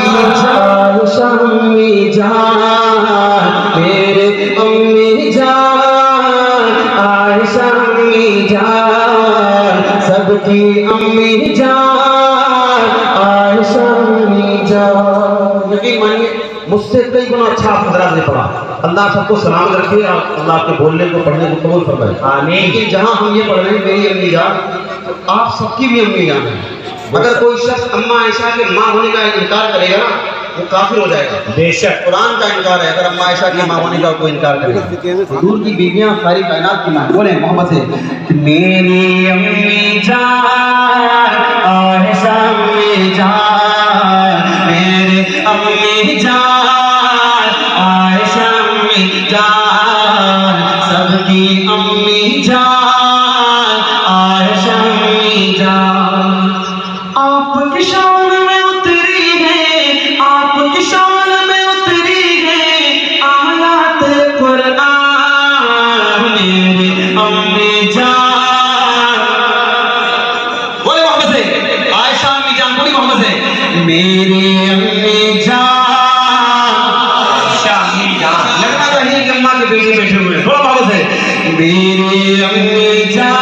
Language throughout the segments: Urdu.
عائشہ امی جان میرے امی جان، عائشہ امی جان سب کی امی جان، عائشہ امی جان۔ یقین مانیے مجھ سے کئی گنا اچھا آپ حضرات نے پڑھا، اللہ سب کو سلامت رکھے اور اللہ آپ کے بولنے کو پڑھنے کو قبول فرمائے آمین۔ لیکن جہاں ہم یہ پڑھ رہے ہیں میری امی جان، تو آپ سب کی بھی امی جان ہے۔ اگر کوئی شخص اماں عائشہ کے ماں ہونے کا انکار کرے گا نا وہ کافر ہو جائے گا۔ بے شک قرآن کا انکار ہے اگر اماں عائشہ کی ماں ہونے کا کوئی انکار کرے گا۔ حضور کی بیویاں ساری کائنات کی ماں بولیں محبت سے میری امی جان، عائشہ امی جان میرے امی جان، عائشہ امی جان سب کی امی جان، عائشہ امی جان۔ آپ کی شان میں اتری ہے، آپ کی شان میں اتری ہے آیات قرآن میری امی جان۔ بولے محمد سے عائشہ امی جان، بولی محمد سے میری امی جان، عائشہ امی جان۔ لگنا چاہیے کہ اماں کے بیٹے بیٹھے ہوئے ہیں، بولو محمد سے میری امی جان،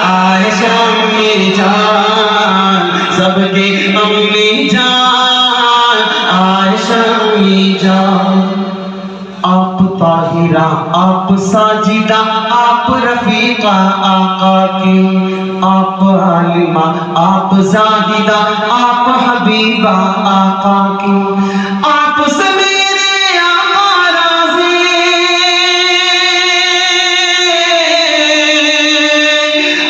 عائشہ امی جان سب کی امی جان، عائشہ امی جان۔ آپ طاہرہ، آپ ساجدہ، آپ رفیقہ آقا کی، آپ عالمہ، آپ زاہدہ، آپ حبیبہ آقا کی، آپ سے میرے آقا راضی،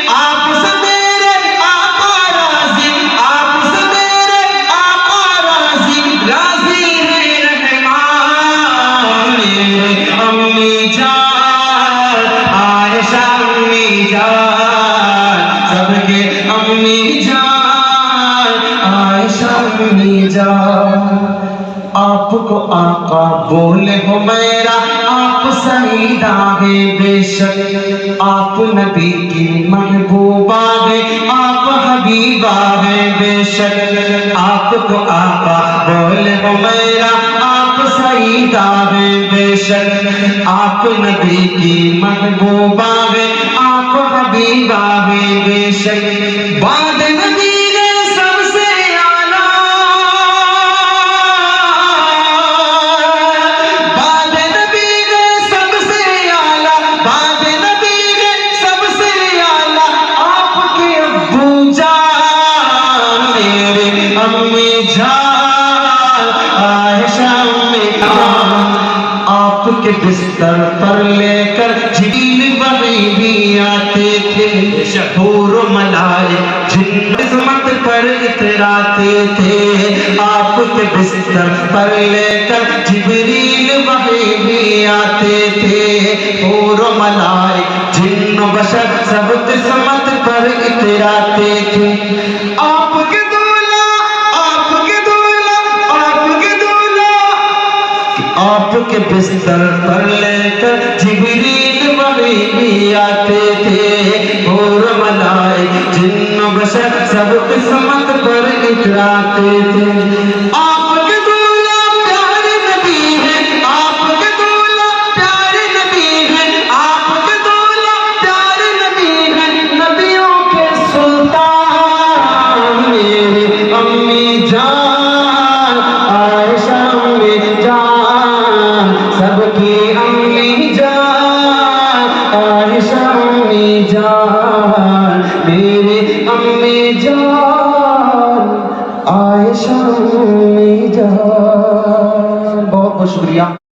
آپ سے میرے آقا راضی، آپ سے میرے آقا راضی، راضی ہے رحمان میرے امی جان، عائشہ امی جان سب کے امی جان، عائشہ امی جان۔ آپ کو آقا بولے ہو میرا، آپ سیدہ ہے بے شک، آپ نبی کی محبوبہ ہے، آپ حبیبہ ہے بے شک۔ آپ کو آقا بولے ہو میرا، آپ سیدہ ہے بے شک، آپ نبی کی محبوبہ ہے، آپ حبیبہ ہے بے شک۔ بعد نبی سب سے اعلیٰ، بعد نبی سب سے اعلیٰ، بعد نبی سب سے اعلیٰ آپ کے ابو جان میرے امی جان، عائشہ امی جان۔ آپ کے بستر پر لے کر جبریل وحی بھی آتے تھے، حور و ملائکہ جن عظمت پر اتراتے تھے۔ آپ کے بستر پر لے کر جبریل وحی بھی آتے تھے، حور و ملائکہ جن و بشر سب قسمت پر اتراتے تھے۔ آپ کے دولہ، آپ کے دولہ، آپ کے دولہ، آپ کے بستر پر لے کر جبریل وحی بھی آتے تھے، حور و ملائکہ جن و بشر سب قسمت پر اتراتے تھے۔ آپ کے دولہ پیارے نبی ہیں، آپ کے دولہ پیارے نبی ہیں، آپ کے دولہ پیارے نبی ہیں، نبیوں کے سلطان میری امی جان، عائشہ امی جان سب کی امی جان، عائشہ امی جان میری امی جان، عائشہ امی جان۔ بہت بہت شکریہ۔